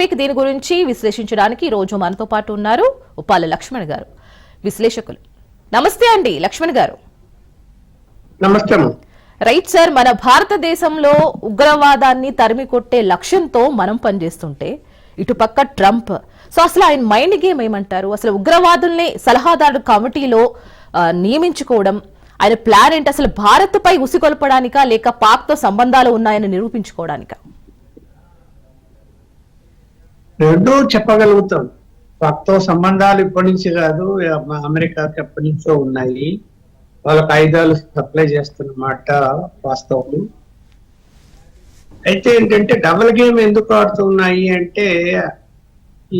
Topic దీని గురించి విశ్లేషించడానికి ఈ రోజు మనతో పాటు ఉన్నారు ఉపాల లక్ష్మణ్ గారు, విశ్లేషకులు. నమస్తే అండి లక్ష్మణ్ గారు. నమస్తే. రైట్ సార్, మన భారతదేశంలో ఉగ్రవాదాన్ని తరిమి కొట్టే లక్ష్యంతో మనం పనిచేస్తుంటే ఇటుపక్క ట్రంప్, సో అసలు ఆయన మైండ్ గేమ్ ఏమంటారు? అసలు ఉగ్రవాదుల్ని సలహాదారు కమిటీలో నియమించుకోవడం ఆయన ప్లాన్ ఏంటి? అసలు భారత్ పై ఉసిగొల్పడానికా లేక పాక్ తో సంబంధాలు ఉన్నాయని నిరూపించుకోవడానికా? రెండూ చెప్పగలుగుతాం. పాక్తో సంబంధాలు ఇప్పటి నుంచి కాదు, అమెరికాకి ఎప్పటి నుంచో ఉన్నాయి. వాళ్ళకి ఆయుధాలు సప్లై చేస్తున్నమాట వాస్తవం. అయితే ఏంటంటే డబుల్ గేమ్ ఎందుకు ఆడుతున్నాయి అంటే,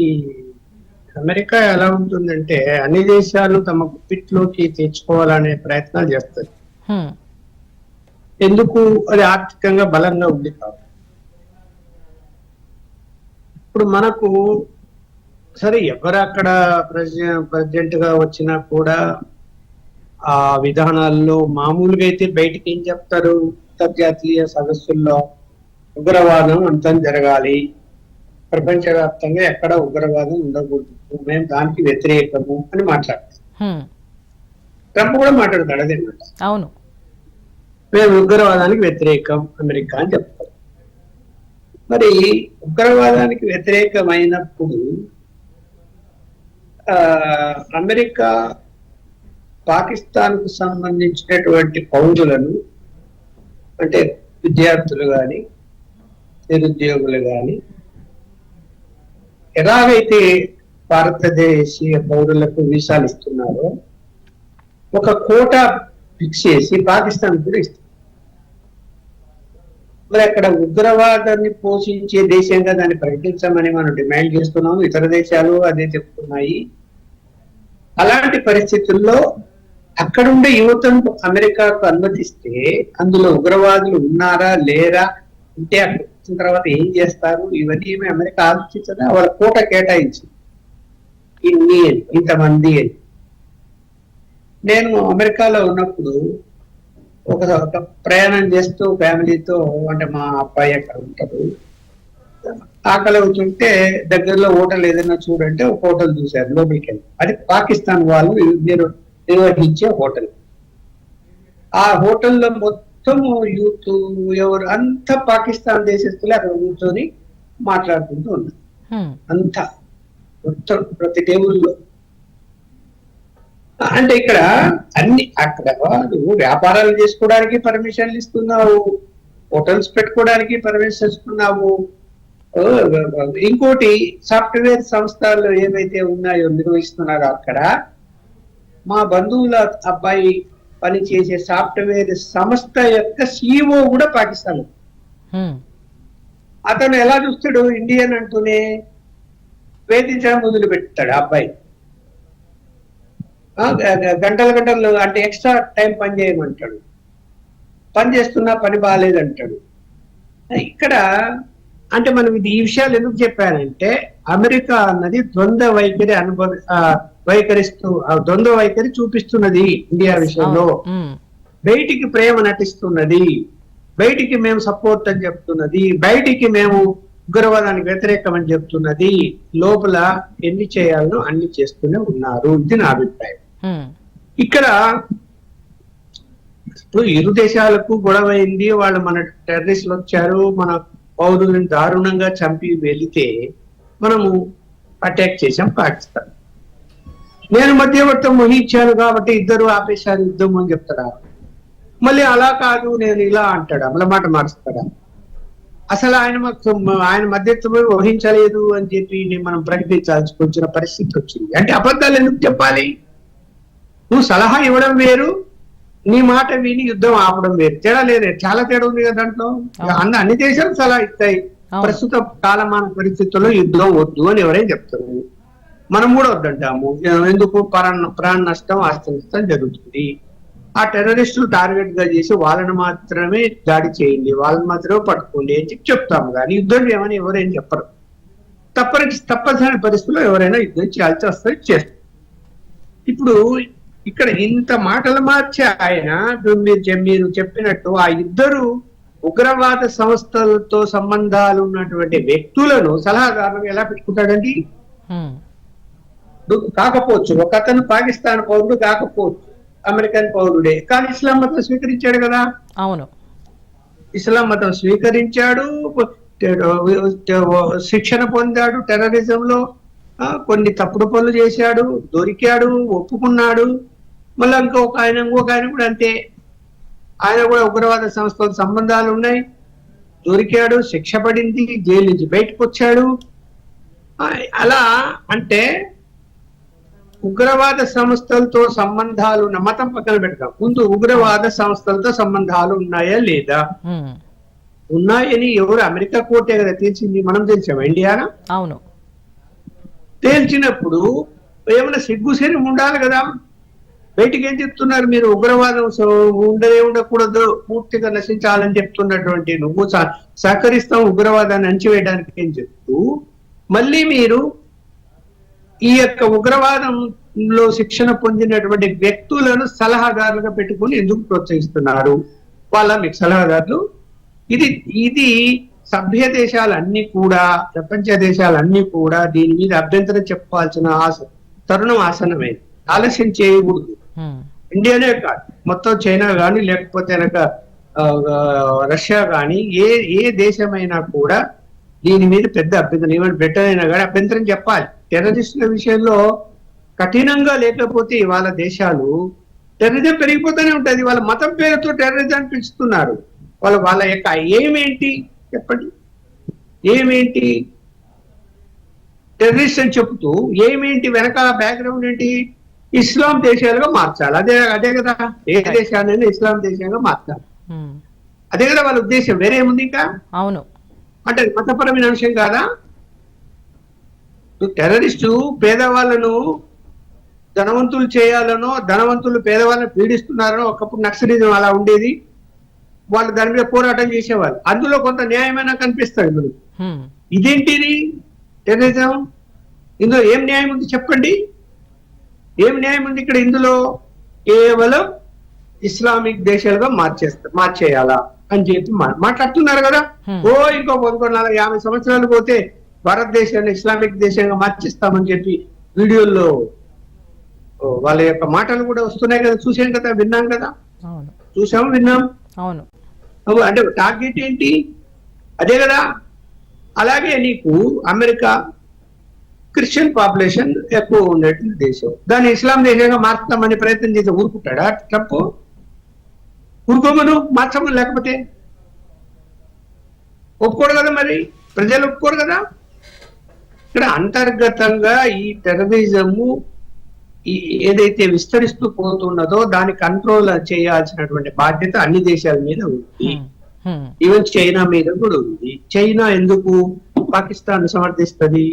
ఈ అమెరికా ఎలా ఉంటుందంటే అన్ని దేశాలు తమ గుప్పిట్లోకి తెచ్చుకోవాలనే ప్రయత్నాలు చేస్తుంది. ఎందుకు? అది ఆర్థికంగా బలంగా ఉంది కాబట్టి. ఇప్పుడు మనకు సరే ఎవరు అక్కడ ప్రెసిడెంట్ గా వచ్చినా కూడా ఆ విధానాల్లో మామూలుగా అయితే బయటికి ఏం చెప్తారు, అంతర్జాతీయ సదస్సుల్లో ఉగ్రవాదం అంతం జరగాలి, ప్రపంచవ్యాప్తంగా ఎక్కడ ఉగ్రవాదం ఉండకూడదు, మేము దానికి వ్యతిరేకము అని మాట్లాడతాం. ట్రంప్ కూడా మాట్లాడతాడు అదే మాట. అవును, మేము ఉగ్రవాదానికి వ్యతిరేకం అమెరికా అని చెప్తాం. మరి ఉగ్రవాదానికి వ్యతిరేకమైనప్పుడు అమెరికా పాకిస్తాన్ కు సంబంధించినటువంటి పౌరులను, అంటే విద్యార్థులు గాని నిరుద్యోగులు గాని ఎలాగైతే భారతదేశీయ పౌరులకు వీసాలు ఇస్తున్నారో ఒక కోటా ఫిక్స్ చేసి పాకిస్తాన్ కూడా ఇస్తారు. మరి అక్కడ ఉగ్రవాదాన్ని పోషించే దేశంగా దాన్ని ప్రకటించమని మనం డిమాండ్ చేస్తున్నాము. ఇతర దేశాలు అదే చెప్తున్నాయి. అలాంటి పరిస్థితుల్లో అక్కడుండే యువతను అమెరికాకు అనుమతిస్తే అందులో ఉగ్రవాదులు ఉన్నారా లేరా, ఉంటే అక్కడ వచ్చిన తర్వాత ఏం చేస్తారు, ఇవన్నీ ఏమి అమెరికా ఆలోచించదా? వాళ్ళ కోట కేటాయించింది ఇన్ని ఇంతమంది అని. నేను అమెరికాలో ఉన్నప్పుడు ఒక ప్రయాణం చేస్తూ ఫ్యామిలీతో, అంటే మా అబ్బాయి అక్కడ ఉంటారు, ఆకలి అవుతుంటే దగ్గరలో హోటల్ ఏదైనా చూడంటే ఒక హోటల్ చూశారు లోపలికి వెళ్ళి. అది పాకిస్తాన్ వాళ్ళు నిర్వహించే హోటల్. ఆ హోటల్లో మొత్తం యూత్ ఎవరు అంతా పాకిస్తాన్ దేశస్తులే అక్కడ కూర్చొని మాట్లాడుకుంటూ ఉన్నారు. అంతా మొత్తం ప్రతి టేబుల్లో. అంటే ఇక్కడ అన్ని అక్కడ వాళ్ళు వ్యాపారాలు చేసుకోవడానికి పర్మిషన్లు ఇస్తున్నావు, హోటల్స్ పెట్టుకోవడానికి పర్మిషన్ ఇస్తున్నావు. ఇంకోటి సాఫ్ట్వేర్ సంస్థలు ఏవైతే ఉన్నాయో నిర్వహిస్తున్నారో అక్కడ మా బంధువుల అబ్బాయి పని చేసే సాఫ్ట్వేర్ సంస్థ యొక్క సిఇఓ కూడా పాకిస్తాన్. అతను ఎలా చూస్తాడు, ఇండియన్ అంటూనే వేధించడం మొదలు పెడతాడు. అబ్బాయి గంటలు గంటలు అంటే ఎక్స్ట్రా టైం పని చేయమంటాడు, పని చేస్తున్నా పని బాగాలేదంటాడు. ఇక్కడ అంటే మనం ఇది ఈ విషయాలు ఎందుకు చెప్పానంటే, అమెరికా అన్నది ద్వంద్వ వైఖరి ద్వంద్వ వైఖరి చూపిస్తున్నది ఇండియా విషయంలో. బయటికి ప్రేమ నటిస్తున్నది, బయటికి మేము సపోర్ట్ అని చెప్తున్నది, బయటికి మేము ఉగ్రవాదానికి వ్యతిరేకం అని చెప్తున్నది, లోపల ఎన్ని చేయాలనో అన్ని చేస్తూనే ఉన్నారు. ఇది నా అభిప్రాయం. ఇక్కడ ఇప్పుడు ఇరు దేశాలకు గొడవ అయింది, వాళ్ళు మన టెర్రరిస్టులు వచ్చారు, మన పౌరులను దారుణంగా చంపి వెళితే మనము అటాక్ చేశాం పాకిస్తాన్. నేను మధ్యవర్తం వహించాను కాబట్టి ఇద్దరు ఆపేశారు యుద్ధం అని చెప్తాడా? మళ్ళీ అలా కాదు నేను ఇలా అంటాడా? మళ్ళీ మాట మారుస్తాడా? అసలు ఆయన మధ్యత్వం వహించలేదు అని చెప్పి మనం ప్రకటించాల్సి వచ్చిన పరిస్థితి వచ్చింది. అంటే అబద్ధాలు ఎందుకు చెప్పాలి? నువ్వు సలహా ఇవ్వడం వేరు, నీ మాట విని యుద్ధం ఆపడం వేరు. తేడా లేదే, చాలా తేడా ఉంది కదా దాంట్లో. అన్ని దేశాలు సలహా ఇస్తాయి, ప్రస్తుత కాలమాన పరిస్థితుల్లో యుద్ధం వద్దు అని ఎవరైనా చెప్తారు. మనం కూడా వద్దంటాము. ఎందుకు? ప్రాణ నష్టం, ఆస్తి నష్టం జరుగుతుంది. ఆ టెర్రరిస్టులు టార్గెట్ గా చేసి వాళ్ళని మాత్రమే దాడి చేయండి, వాళ్ళని మాత్రమే పట్టుకోండి అని చెప్తాము. కానీ యుద్ధం ఏమని ఎవరైనా చెప్పరు. తప్పనిసరి పరిస్థితుల్లో ఎవరైనా యుద్ధం చేయాల్సి వస్తుంది, చేస్తారు. ఇప్పుడు ఇక్కడ ఇంత మాటలు మార్చి ఆయన మీరు చెప్పినట్టు ఆ ఇద్దరు ఉగ్రవాద సంస్థలతో సంబంధాలు ఉన్నటువంటి వ్యక్తులను సలహాదారులను ఎలా పెట్టుకుంటాడండి? హ్మ్. కాకపోవచ్చు, ఒక అతను పాకిస్తాన్ పౌరుడు కాకపోవచ్చు, అమెరికన్ పౌరుడే, కానీ ఇస్లాం మతం స్వీకరించాడు కదా. అవును. ఇస్లాం మతం స్వీకరించాడు, శిక్షణ పొందాడు టెర్రరిజంలో, కొన్ని తప్పుడు పనులు చేశాడు, దొరికాడు, ఒప్పుకున్నాడు. మళ్ళీ ఇంకొక ఆయన కూడా అంతే, ఆయన కూడా ఉగ్రవాద సంస్థలతో సంబంధాలు ఉన్నాయి, దొరికాడు, శిక్ష పడింది, జైలు నుంచి బయటకు వచ్చాడు. అలా అంటే ఉగ్రవాద సంస్థలతో సంబంధాలు ఉన్న, మతం పక్కన పెడతాం, ముందు ఉగ్రవాద సంస్థలతో సంబంధాలు ఉన్నాయా లేదా? హ్మ్. ఉన్నాయని ఎవరు? అమెరికా కోర్టే కదా తేల్చింది, మనం తెలిసాం ఇండియానా? అవును. తేల్చినప్పుడు ఏమైనా సిగ్గుసేని ఉండాలి కదా. బయటికి ఏం చెప్తున్నారు మీరు? ఉగ్రవాదం ఉండకూడదు, పూర్తిగా నశించాలని చెప్తున్నటువంటి నువ్వు సహకరిస్తాం ఉగ్రవాదాన్ని అణచివేయడానికి అని చెప్తూ, మళ్ళీ మీరు ఈ యొక్క ఉగ్రవాదంలో శిక్షణ పొందినటువంటి వ్యక్తులను సలహాదారులుగా పెట్టుకుని ఎందుకు ప్రోత్సహిస్తున్నారు? వాళ్ళ మీకు సలహాదారులు? ఇది సభ్య దేశాలన్నీ కూడా, ప్రపంచ దేశాలన్నీ కూడా దీని మీద అభ్యంతరం చెప్పాల్సిన తరుణం ఆసన్నమైంది. ఆలస్యం చేయకూడదు. ఇండియానే కాదు, మొత్తం చైనా కానీ లేకపోతే రష్యా కానీ ఏ దేశమైనా కూడా దీని మీద పెద్ద అభ్యంతరం, ఈవెన్ బ్రిటన్ అయినా కానీ అభ్యంతరం చెప్పాలి. టెర్రరిస్టుల విషయంలో కఠినంగా లేకపోతే వాళ్ళ దేశాలు టెర్రరిజం పెరిగిపోతూనే ఉంటుంది. వాళ్ళ మతం పేరుతో టెర్రరిజం పెంచుతున్నారు. వాళ్ళ యొక్క ఏమేంటి చెప్పండి, ఏమేంటి టెర్రరిస్ట్ అని చెప్తూ ఏమేంటి వెనకాల బ్యాక్గ్రౌండ్ ఏంటి? ఇస్లాం దేశాలుగా మార్చాలి. అదే కదా, ఏ దేశాన్ని ఇస్లాం దేశంగా మార్చాలి, అదే కదా వాళ్ళ ఉద్దేశం. వేరే ఏముంది ఇంకా? అవును. అంటే మతపరమైన అంశం కాదా? టెర్రరిస్టు పేదవాళ్ళను ధనవంతులు చేయాలనో, ధనవంతులు పేదవాళ్ళని పీడిస్తున్నారనో, ఒకప్పుడు నక్సలిజం అలా ఉండేది, వాళ్ళు దాని మీద పోరాటం చేసేవాళ్ళు. అందులో కొంత న్యాయమైనా కనిపిస్తుంది మనకి. ఇదేంటిది టెర్రరిజం? ఇందులో ఏం న్యాయం ఉంది చెప్పండి? ఏం న్యాయం ఉంది ఇక్కడ? ఇందులో కేవలం ఇస్లామిక్ దేశాలుగా మార్చేయాలా అని చెప్పి మాట్లాడుతున్నారు కదా. ఇంకో 50 సంవత్సరాలు పోతే భారతదేశాన్ని ఇస్లామిక్ దేశంగా మార్చేస్తామని చెప్పి వీడియోల్లో వాళ్ళ యొక్క మాటలు కూడా వస్తున్నాయి కదా, చూసాం కదా, విన్నాం కదా, చూసాము, విన్నాం. అవును. అంటే టార్గెట్ ఏంటి? అదే కదా. అలాగే నీకు అమెరికా క్రిస్టియన్ పాపులేషన్ ఎక్కువ ఉండేటువంటి దేశం, దాన్ని ఇస్లాం దేశంగా మార్చుతామని ప్రయత్నం చేసి ఊరుకుంటాడా ట్రంప్? ఊరుకోమను, మార్చమని. లేకపోతే ఒప్పుకోరు కదా, మరి ప్రజలు ఒప్పుకోరు కదా. ఇక్కడ అంతర్గతంగా ఈ టెర్రరిజము ఏదైతే విస్తరిస్తూ పోతున్నదో దాన్ని కంట్రోల్ చేయాల్సినటువంటి బాధ్యత అన్ని దేశాల మీద ఉంది. ఈవెన్ చైనా మీద కూడా ఉంది. చైనా ఎందుకు పాకిస్తాన్ సమర్థిస్తుంది?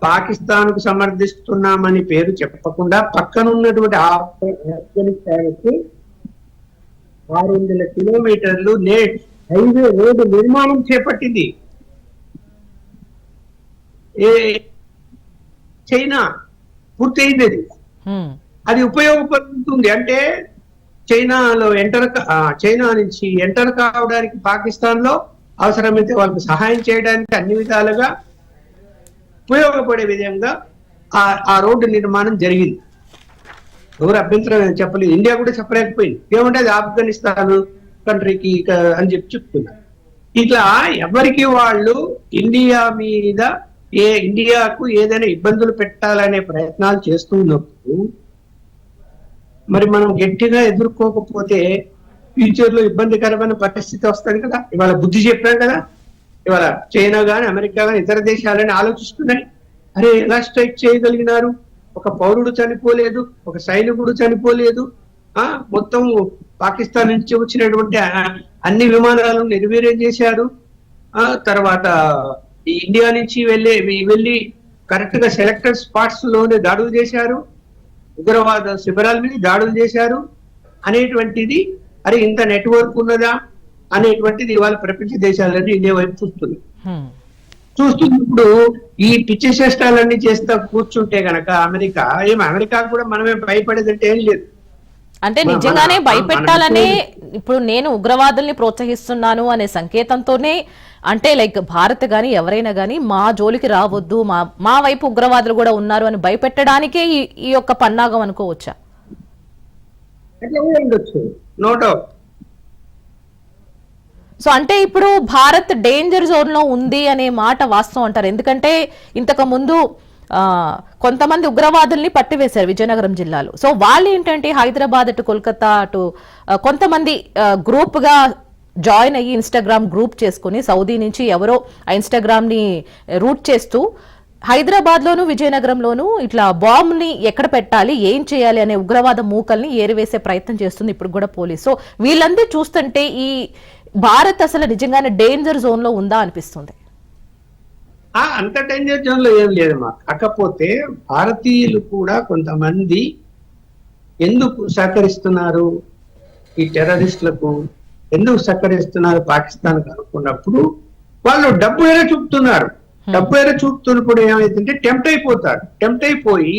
పాకిస్తాన్ కు సమర్థిస్తున్నామని పేరు చెప్పకుండా పక్కనున్నటువంటి ఆఫ్ఘనిస్తాన్ కు 600 కిలోమీటర్లు హైవే రోడ్డు నిర్మాణం చేపట్టింది చైనా. పూర్తయింది అది. అది ఉపయోగపడుతుంది. అంటే చైనా నుంచి ఎంటర్ కావడానికి పాకిస్తాన్ లో అవసరమైతే వాళ్ళకి సహాయం చేయడానికి అన్ని విధాలుగా ఉపయోగపడే విధంగా ఆ రోడ్డు నిర్మాణం జరిగింది. ఎవరు అభ్యంతరం చెప్పలేదు, ఇండియా కూడా చెప్పలేకపోయింది. ఏమంటే అది ఆఫ్ఘనిస్తాన్ కంట్రీకి అని చెప్తున్నారు. ఇట్లా ఎవరికి వాళ్ళు ఇండియాకు ఏదైనా ఇబ్బందులు పెట్టాలనే ప్రయత్నాలు చేస్తున్నప్పుడు మరి మనం గట్టిగా ఎదుర్కోకపోతే ఫ్యూచర్ లో ఇబ్బందికరమైన పరిస్థితి వస్తుంది కదా. ఇవాళ బుద్ధి చెప్పాం కదా. ఇవాళ చైనా గాని అమెరికా గాని ఇతర దేశాలని ఆలోచిస్తున్నాయి. అరే ఎలా స్ట్రైక్ చేయగలిగినారు? ఒక పౌరుడు చనిపోలేదు, ఒక సైనికుడు చనిపోలేదు, మొత్తం పాకిస్తాన్ నుంచి వచ్చినటువంటి అన్ని విమానాలను నిర్వీర్యం చేశారు. తర్వాత ఇండియా నుంచి వెళ్ళి కరెక్ట్ గా సెలెక్టెడ్ స్పాట్స్ లోనే దాడులు చేశారు, ఉగ్రవాద శిబిరాల మీద దాడులు చేశారు అనేటువంటిది. అరే ఇంత నెట్వర్క్ ఉన్నదా అనేటువంటిది ఇవాళ ప్రపంచ దేశాలన్నీ ఇండియా వైపు చూస్తున్నప్పుడు ఈ పిచ్చి చేష్టాలన్నీ చేస్తా కూర్చుంటే గనక అమెరికా కూడా మనమే భయపడేదంటే ఏం లేదు. అంటే నిజంగానే భయపెట్టాలనే ఇప్పుడు నేను ఉగ్రవాదుల్ని ప్రోత్సహిస్తున్నాను అనే సంకేతంతోనే అంటే లైక్ భారత్ గాని ఎవరైనా గాని మా జోలికి రావద్దు, మా వైపు ఉగ్రవాదులు కూడా ఉన్నారు అని భయపెట్టడానికే ఈ యొక్క పన్నాగం అనుకోవచ్చా? No doubt. సో అంటే ఇప్పుడు భారత్ డేంజర్ జోన్ లో ఉంది అనే మాట వాస్తవం అంటారు. ఎందుకంటే ఇంతకు ముందు కొంతమంది ఉగ్రవాదుల్ని పట్టివేశారు విజయనగరం జిల్లాలో. సో వాళ్ళు ఏంటంటే హైదరాబాద్ అటు కోల్కతా అటు కొంతమంది గ్రూప్ గా జాయిన్ అయ్యి ఇన్స్టాగ్రామ్ గ్రూప్ చేసుకుని సౌదీ నుంచి ఎవరో ఆ ఇన్స్టాగ్రామ్ ని రూట్ చేస్తూ హైదరాబాద్ లోను విజయనగరంలోను ఇట్లా బాంబుని ఎక్కడ పెట్టాలి, ఏం చేయాలి అనే ఉగ్రవాద మూకల్ని ఏరివేసే ప్రయత్నం చేస్తుంది ఇప్పుడు కూడా పోలీసు. సో వీళ్ళందరూ చూస్తుంటే ఈ భారత్ అసలు నిజంగానే డేంజర్ జోన్ లో ఉందా అనిపిస్తుంది. అంత డేంజర్ జోన్ లో ఏం లేదమ్మా. కాకపోతే భారతీయులు కూడా కొంతమంది ఎందుకు సహకరిస్తున్నారు ఈ టెర్రరిస్టులకు, ఎందుకు సహకరిస్తున్నారు పాకిస్తాన్ అనుకున్నప్పుడు వాళ్ళు డబ్బు ఏదో చూపుతున్నారు. డబ్బు ఏదో చూపుతున్నప్పుడు ఏమైతుంటే టెంప్ట్ అయిపోతారు. టెంప్ట్ అయిపోయి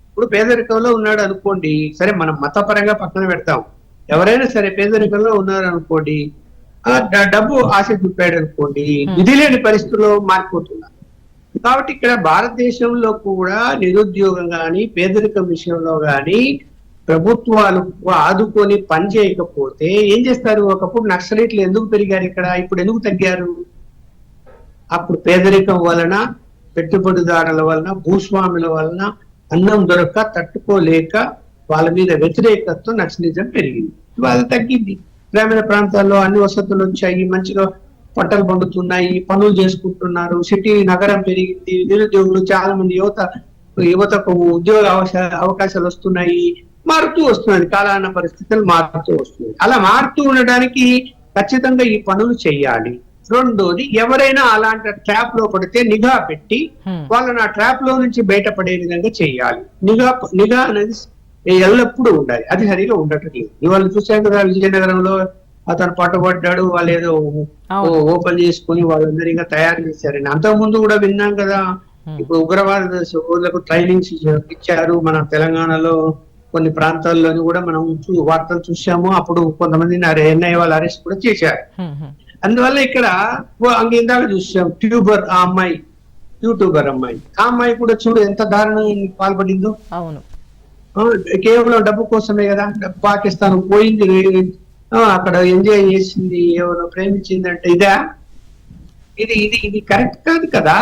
ఇప్పుడు పేదరికంలో ఉన్నాడు అనుకోండి, సరే మనం మతపరంగా పక్కన పెడతాం, ఎవరైనా సరే పేదరికంలో ఉన్నారు అనుకోండి, డబ్బు ఆశ చూపాడు అనుకోండి, విధి లేని పరిస్థితుల్లో మారిపోతున్నారు. కాబట్టి ఇక్కడ భారతదేశంలో కూడా నిరుద్యోగం కానీ పేదరికం విషయంలో కానీ ప్రభుత్వాలు ఆదుకొని పని చేయకపోతే ఏం చేస్తారు? ఒకప్పుడు నక్సలైట్లు ఎందుకు పెరిగారు ఇక్కడ, ఇప్పుడు ఎందుకు తగ్గారు? అప్పుడు పేదరికం వలన, పెట్టుబడిదారుల వలన, భూస్వాముల వలన అన్నం దొరక్క తట్టుకోలేక వాళ్ళ మీద వ్యతిరేకతతో నక్సలిజం పెరిగింది. ఇవాళ తగ్గింది. గ్రామీణ ప్రాంతాల్లో అన్ని వసతులు వచ్చాయి, మంచిగా పంటలు పండుతున్నాయి, పనులు చేసుకుంటున్నారు, సిటీ నగరం పెరిగింది, నిరుద్యోగులు చాలా మంది యువతకు ఉద్యోగ అవకాశాలు వస్తున్నాయి, మారుతూ వస్తున్నది, కాలాన పరిస్థితులు మారుతూ వస్తున్నాయి. అలా మారుతూ ఉండడానికి ఖచ్చితంగా ఈ పనులు చేయాలి. రెండోది, ఎవరైనా అలాంటి ట్రాప్ లో పడితే నిఘా పెట్టి వాళ్ళని ఆ ట్రాప్ లో నుంచి బయటపడే విధంగా చేయాలి. నిఘా అనేది ఎల్లప్పుడూ ఉండాలి. అది సరిగా ఉండటం లేదు. ఇవాళ చూసాం కదా విజయనగరంలో అతను పట్టుబడ్డాడు, వాళ్ళు ఏదో ఓపెన్ చేసుకుని వాళ్ళందరిగా తయారు చేశారని. అంతకుముందు కూడా విన్నాం కదా, ఇప్పుడు ఉగ్రవాద సోదరులకు ట్రైనింగ్స్ ఇచ్చారు. మన తెలంగాణలో కొన్ని ప్రాంతాల్లోని కూడా మనం వార్తలు చూసాము. అప్పుడు కొంతమందిని ఎన్ఐ వాళ్ళు అరెస్ట్ కూడా చేశారు. అందువల్ల ఇక్కడ ఇందాక చూసాం ట్యూబర్ ఆ అమ్మాయి, యూట్యూబర్ అమ్మాయి, ఆ అమ్మాయి కూడా చూడు ఎంత దారుణం పాల్పడిందో. అవును, కేవలం డబ్బు కోసమే కదా. పాకిస్తాన్ పోయింది, అక్కడ ఎంజాయ్ చేసింది, ఎవరో ప్రేమించింది అంటే ఇదా? ఇది ఇది ఇది కరెక్ట్ కాదు కదా.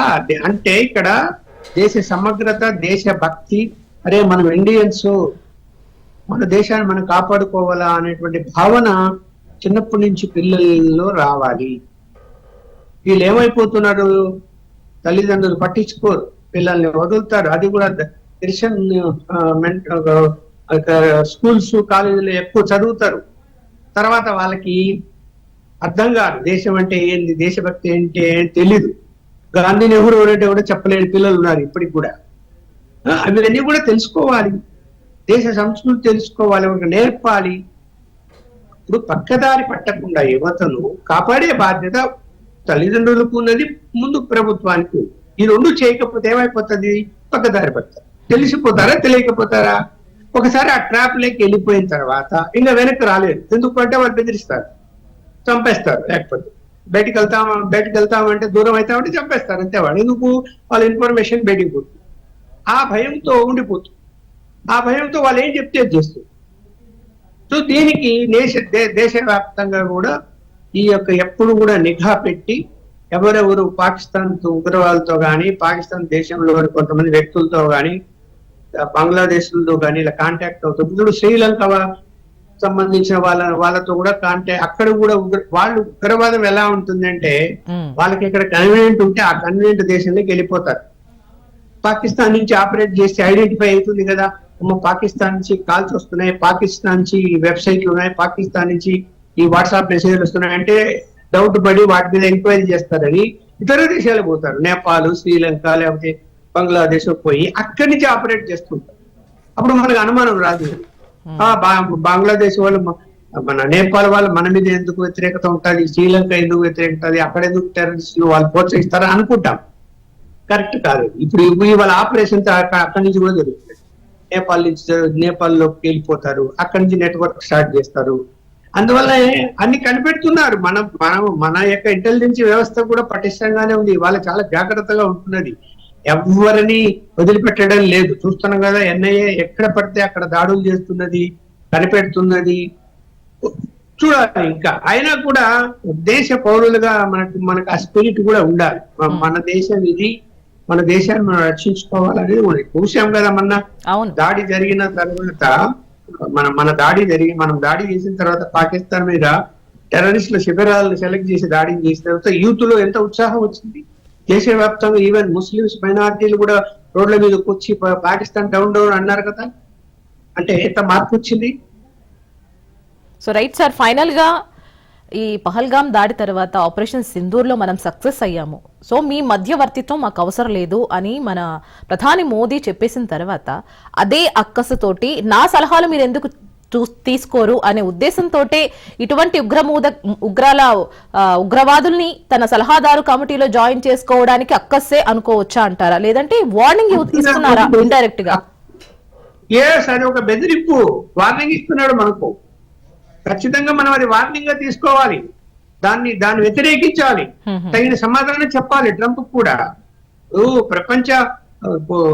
అంటే ఇక్కడ దేశ సమగ్రత, దేశ భక్తి, అరే మనం ఇండియన్స్, మన దేశాన్ని మనం కాపాడుకోవాలా అనేటువంటి భావన చిన్నప్పటి నుంచి పిల్లల్లో రావాలి. వీళ్ళు ఏమైపోతున్నారు, తల్లిదండ్రులు పట్టించుకోరు, పిల్లల్ని వదులుతారు. అది కూడా క్రిస్టియన్ స్కూల్స్ కాలేజీలో ఎక్కువ చదువుతారు. తర్వాత వాళ్ళకి అర్థం కాదు దేశం అంటే ఏంది, దేశభక్తి ఏంటి తెలీదు. గాంధీ నెహ్రూ ఎవరంటే కూడా చెప్పలేని పిల్లలు ఉన్నారు ఇప్పటికి కూడా. అవన్నీ కూడా తెలుసుకోవాలి, దేశ సంస్కృతి తెలుసుకోవాలి, నేర్పాలి. ఇప్పుడు పక్కదారి పట్టకుండా యువతను కాపాడే బాధ్యత తల్లిదండ్రులకు ఉన్నది, ముందు ప్రభుత్వానికి ఉంది. ఈ రెండు చేయకపోతే ఏమైపోతుంది? పక్కదారి పడతారు. తెలిసిపోతారా, తెలియకపోతారా? ఒకసారి ఆ ట్రాప్ లేకి వెళ్ళిపోయిన తర్వాత ఇంకా వెనక్కి రాలేదు. ఎందుకంటే వాళ్ళు బెదిరిస్తారు, చంపేస్తారు. లేకపోతే బయటికి వెళ్తామంటే దూరం అవుతామంటే చంపేస్తారు అంతే. వాళ్ళు ఎందుకు? వాళ్ళ ఇన్ఫర్మేషన్ బయటికి పోతుంది. ఆ భయంతో ఉండిపోతుంది. ఆ భయంతో వాళ్ళు ఏం చెప్తే చేస్తుంది. సో దీనికి దేశవ్యాప్తంగా కూడా ఈ యొక్క ఎప్పుడు కూడా నిఘా పెట్టి ఎవరెవరు పాకిస్తాన్ ఉగ్రవాదులతో కానీ, పాకిస్తాన్ దేశంలో కొంతమంది వ్యక్తులతో కానీ, బంగ్లాదేశ్లతో కానీ ఇలా కాంటాక్ట్ అవుతుంది. ఇప్పుడు శ్రీలంక సంబంధించిన వాళ్ళతో కూడా కాంటాక్ట్, అక్కడ కూడా వాళ్ళు ఉగ్రవాదం ఎలా ఉంటుందంటే వాళ్ళకి ఇక్కడ కన్వీనియంట్ ఉంటే ఆ కన్వీనియంట్ దేశంలోకి వెళ్ళిపోతారు. పాకిస్తాన్ నుంచి ఆపరేట్ చేసి ఐడెంటిఫై అవుతుంది కదా, పాకిస్తాన్ నుంచి కాల్స్ వస్తున్నాయి, పాకిస్తాన్ నుంచి వెబ్సైట్లు ఉన్నాయి, పాకిస్తాన్ నుంచి ఈ వాట్సాప్ మెసేజ్లు వస్తున్నాయి అంటే డౌట్ పడి వాటి మీద ఎంక్వైరీ చేస్తారని ఇతర దేశాలు పోతారు. నేపాల్, శ్రీలంక, లేకపోతే బంగ్లాదేశ్ పోయి అక్కడి నుంచి ఆపరేట్ చేస్తుంటారు. అప్పుడు మనకు అనుమానం రాదు. బంగ్లాదేశ్ వాళ్ళు, మన నేపాల్ వాళ్ళు మన మీద ఎందుకు వ్యతిరేకత ఉంటుంది, శ్రీలంక ఎందుకు వ్యతిరేకత ఉంటుంది, అక్కడ ఎందుకు టెర్రరిస్టులు వాళ్ళు ప్రోత్సహిస్తారా అనుకుంటాం. కరెక్ట్ కాదు. ఇప్పుడు ఇవాళ ఆపరేషన్ అక్కడి నుంచి కూడా జరుగుతుంది. నేపాల్లోకి వెళ్ళిపోతారు, అక్కడి నుంచి నెట్వర్క్ స్టార్ట్ చేస్తారు. అందువల్ల అన్ని కనిపెడుతున్నారు. మన యొక్క ఇంటెలిజెన్స్ వ్యవస్థ కూడా పటిష్టంగానే ఉంది, వాళ్ళ చాలా జాగ్రత్తగా ఉంటున్నది, ఎవరిని వదిలిపెట్టడం లేదు. చూస్తున్నాం కదా, ఎన్ఐఏ ఎక్కడ పడితే అక్కడ దాడులు చేస్తున్నది, కనిపెడుతున్నది. చూడాలి. ఇంకా అయినా కూడా దేశ పౌరులుగా మనకు ఆ స్పిరిట్ కూడా ఉండాలి. మన దేశం ఇది, మన దేశాన్ని మనం రక్షించుకోవాలనేది ఉంది. చూసాం కదా మొన్న దాడి జరిగిన తర్వాత, మనం దాడి చేసిన తర్వాత పాకిస్తాన్ మీద టెర్రరిస్టుల శిబిరాలను సెలెక్ట్ చేసి దాడి చేసిన తర్వాత యూత్ లో ఎంత ఉత్సాహం వచ్చింది. దేశవ్యాప్తంగా ఈవెన్ ముస్లిమ్స్, మైనారిటీలు కూడా రోడ్ల మీదకి వచ్చి పాకిస్తాన్ డౌన్ డౌన్ అన్నారు కదా. అంటే ఎంత మార్పు వచ్చింది. సో రైట్ సార్, ఫైనల్ గా ఈ పహల్గామ్ దాడి తర్వాత ఆపరేషన్ సింధూర్ లో మనం సక్సెస్ అయ్యాము, సో మీ మధ్యవర్తిత్వం మాకు అవసరం లేదు అని మన ప్రధాని మోదీ చెప్పేసిన తర్వాత అదే అక్కసుతోటి నా సలహాలు మీరు ఎందుకు తీసుకోరు అనే ఉద్దేశంతో ఇటువంటి ఉగ్రవాదుల్ని తన సలహాదారు కమిటీలో జాయిన్ చేసుకోవడానికి అక్కసే అనుకోవచ్చా అంటారా, లేదంటే వార్నింగ్ ఇస్తున్నారా ఇండైరెక్ట్ గా? అది ఒక బెదిరింపు, వార్నింగ్ ఇస్తున్నాడు మనకు. ఖచ్చితంగా మనం అది వార్నింగ్ గా తీసుకోవాలి, దాన్ని వ్యతిరేకించాలి, తగిన సమాధానం చెప్పాలి ట్రంప్ కూడా. ప్రపంచ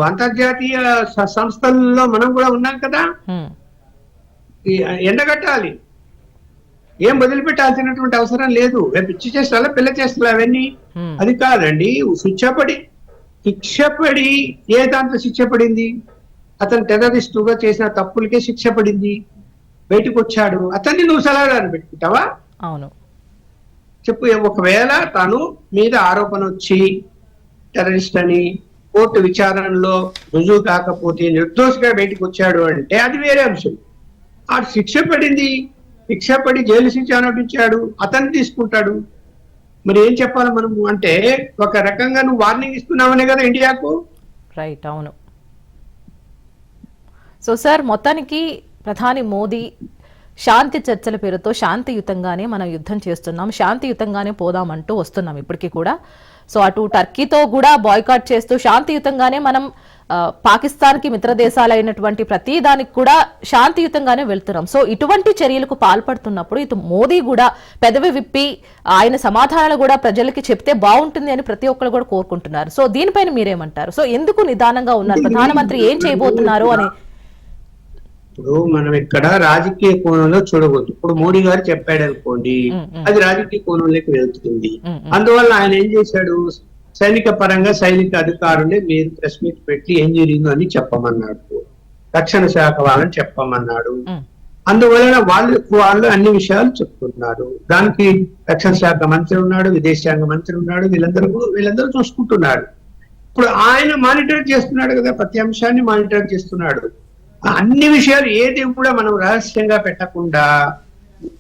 అంతర్జాతీయ సంస్థల్లో మనం కూడా ఉన్నాం కదా, ఎండగట్టాలి. ఏం వదిలిపెట్టాల్సినటువంటి అవసరం లేదు. పిచ్చి చేస్తాలా, పిల్ల చేస్తాలా, అవన్నీ అది కాదండి. శిక్షపడి ఏ దాంట్లో శిక్ష పడింది? అతను టెర్రరిస్టుగా చేసిన తప్పులకే శిక్ష పడింది, బయటకు వచ్చాడు. అతన్ని నువ్వు సలహాదారు పెట్టుకుంటావా? అవును, చెప్పు. ఒకవేళ తను మీద ఆరోపణ వచ్చి టెర్రరిస్ట్ అని కోర్టు విచారణలో రుజువు కాకపోతే నిర్దోషిగా బయటకు వచ్చాడు అంటే అది వేరే అంశం. ఆ శిక్ష పడి జైలు శిక్ష అనుభవించాడు, అతన్ని తీసుకుంటాడు. మరి ఏం చెప్పాలి మనము అంటే, ఒక రకంగా నువ్వు వార్నింగ్ ఇస్తున్నావనే కదా ఇండియాకు. రైట్, అవును. సో సార్, మొత్తానికి ప్రధాని మోదీ శాంతి చర్చల పేరుతో శాంతియుతంగానే మనం యుద్ధం చేస్తున్నాం, శాంతియుతంగానే పోదామంటూ వస్తున్నాం ఇప్పటికీ కూడా. సో అటు టర్కీతో కూడా బాయ్కాట్ చేస్తూ శాంతియుతంగానే మనం పాకిస్తాన్కి మిత్ర దేశాలైనటువంటి ప్రతి దానికి కూడా శాంతియుతంగానే వెళ్తున్నాం. సో ఇటువంటి చర్యలకు పాల్పడుతున్నప్పుడు ఇటు మోదీ కూడా పెదవి విప్పి ఆయన సమాధానాలు కూడా ప్రజలకి చెప్తే బాగుంటుంది అని ప్రతి ఒక్కరు కూడా కోరుకుంటున్నారు. సో దీనిపైన మీరేమంటారు? సో ఎందుకు నిదానంగా ఉన్నారు? ప్రధానమంత్రి ఏం చేయబోతున్నారు అని. ఇప్పుడు మనం ఇక్కడ రాజకీయ కోణంలో చూడకూడదు. ఇప్పుడు మోడీ గారు చెప్పాడు అనుకోండి, అది రాజకీయ కోణంలోకి వెళ్తుంది. అందువల్ల ఆయన ఏం చేశాడు, సైనిక పరంగా సైనిక అధికారులే మీరు ప్రెస్ మీట్ పెట్టి ఏం జరిగిందో అని చెప్పమన్నాడు, రక్షణ శాఖ వాళ్ళని చెప్పమన్నాడు. అందువలన వాళ్ళు అన్ని విషయాలు చెప్తున్నారు. దానికి రక్షణ శాఖ మంత్రి ఉన్నాడు, విదేశాంగ మంత్రి ఉన్నాడు, వీళ్ళందరూ చూసుకుంటున్నారు. ఇప్పుడు ఆయన మానిటర్ చేస్తున్నాడు కదా, ప్రతి అంశాన్ని మానిటర్ చేస్తున్నాడు. అన్ని విషయాలు ఏది కూడా మనం రహస్యంగా పెట్టకుండా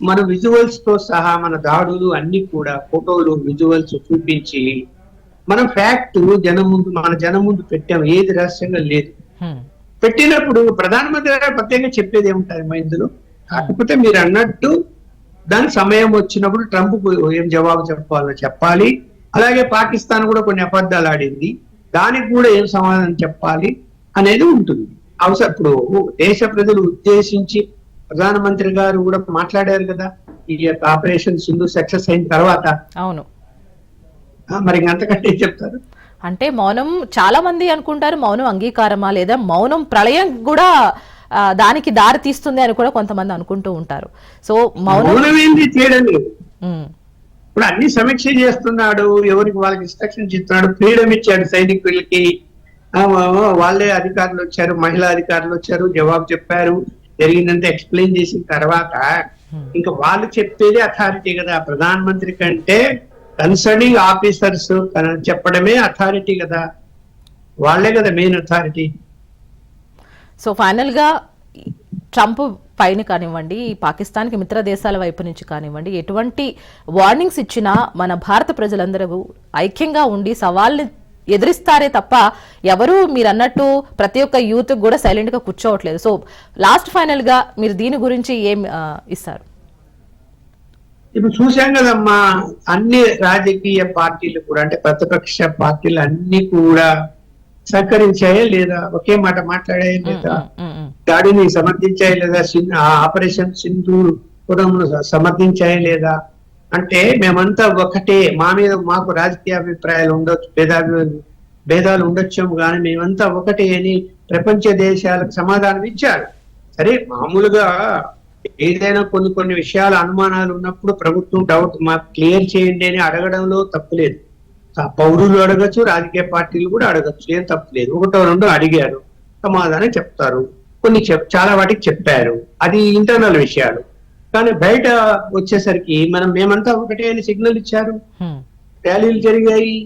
మన విజువల్స్ తో సహా మన దాడులు అన్ని కూడా ఫోటోలు విజువల్స్ చూపించి మనం ఫ్యాక్ట్ మన జనం ముందు పెట్టాం, ఏది రహస్యంగా లేదు. పెట్టినప్పుడు ప్రధానమంత్రి గారు ప్రత్యేకంగా చెప్పేది ఏముంటుంది మా ఇందులో? కాకపోతే మీరు అన్నట్టు దాని సమయం వచ్చినప్పుడు ట్రంప్ ఏం జవాబు చెప్పాలో చెప్పాలి. అలాగే పాకిస్తాన్ కూడా కొన్ని అబద్ధాలు ఆడింది, దానికి కూడా ఏం సమాధానం చెప్పాలి అనేది ఉంటుంది. అవసరం. ఇప్పుడు దేశ ప్రజలు ఉద్దేశించి ప్రధానమంత్రి గారు కూడా మాట్లాడారు కదా ఈ యొక్క ఆపరేషన్ సింధు సక్సెస్ అయిన తర్వాత. అవును, మరి అంతకంటే ఏం చెప్తారు? అంటే మౌనం చాలా మంది అనుకుంటారు మౌనం అంగీకారమా, లేదా మౌనం ప్రళయం కూడా దానికి దారి తీస్తుంది అని కూడా కొంతమంది అనుకుంటూ ఉంటారు. సో మౌనం ఏంది చేయడం లేదు. ఇప్పుడు అన్ని సమీక్ష చేస్తున్నాడు, ఎవరికి వాళ్ళకి ఇన్స్ట్రక్షన్స్ ఇస్తున్నాడు, ఫ్రీడమ్ ఇచ్చాడు సైనికులకి. వాళ్ళే అధికారులు వచ్చారు, మహిళా అధికారులు వచ్చారు, జవాబు చెప్పారు, జరిగిందంతా ఎక్స్ప్లెయిన్ చేసిన తర్వాత ఇంకా వాళ్ళు చెప్పేది అథారిటీ కదా. ప్రధానమంత్రి కంటే కన్సర్నింగ్ ఆఫీసర్స్ చెప్పడమే అథారిటీ కదా, వాళ్ళే కదా మెయిన్ అథారిటీ. సో ఫైనల్ గా ట్రంప్ పైన కానివ్వండి, పాకిస్తాన్కి మిత్ర దేశాల వైపు నుంచి కానివ్వండి, ఎటువంటి వార్నింగ్స్ ఇచ్చినా మన భారత ప్రజలందరూ ఐక్యంగా ఉండి సవాల్ని ఎదిరిస్తారే తప్ప ఎవరు మీరు అన్నట్టు ప్రతి ఒక్క యూత్ కూడా సైలెంట్ గా కూర్చోవట్లేదు. సో లాస్ట్ ఫైనల్ గా మీరు దీని గురించి ఏం ఇస్తారు? ఇప్పుడు చూసాం కదమ్మా, అన్ని రాజకీయ పార్టీలు కూడా, అంటే ప్రతిపక్ష పార్టీలు అన్ని కూడా సహకరించాయా లేదా? ఒకే మాట మాట్లాడాయా లేదా? దాడిని సమర్థించాయి లేదా, ఆ ఆపరేషన్ సింధూర్ పురంను సమర్థించాయి లేదా అంటే మేమంతా ఒకటే, మా మీద మాకు రాజకీయ అభిప్రాయాలు ఉండొచ్చు, భేదాలు ఉండొచ్చేమో కానీ మేమంతా ఒకటే అని ప్రపంచ దేశాలకు సమాధానం ఇచ్చారు. సరే మామూలుగా ఏదైనా కొన్ని విషయాల అనుమానాలు ఉన్నప్పుడు ప్రభుత్వం డౌట్ మాకు క్లియర్ చేయండి అని అడగడంలో తప్పులేదు. పౌరులు అడగచ్చు, రాజకీయ పార్టీలు కూడా అడగచ్చు, ఏం తప్పులేదు. ఒకటో రెండో అడిగారు, సమాధానం చెప్తారు. చాలా వాటికి చెప్పారు, అది ఇంటర్నల్ విషయాలు. కానీ బయట వచ్చేసరికి మేమంతా ఒకటే అని సిగ్నల్ ఇచ్చారు. ర్యాలీలు జరిగాయి,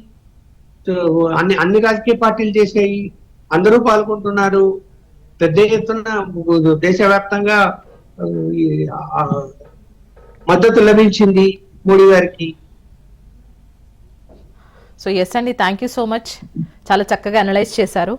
అన్ని రాజకీయ పార్టీలు చేసాయి, అందరూ పాల్గొంటున్నారు, పెద్ద ఎత్తున దేశవ్యాప్తంగా మద్దతు లభించింది మోడీ గారికి. సో ఎస్ అండి, థ్యాంక్ యూ సో మచ్, చాలా చక్కగా అనలైజ్ చేశారు.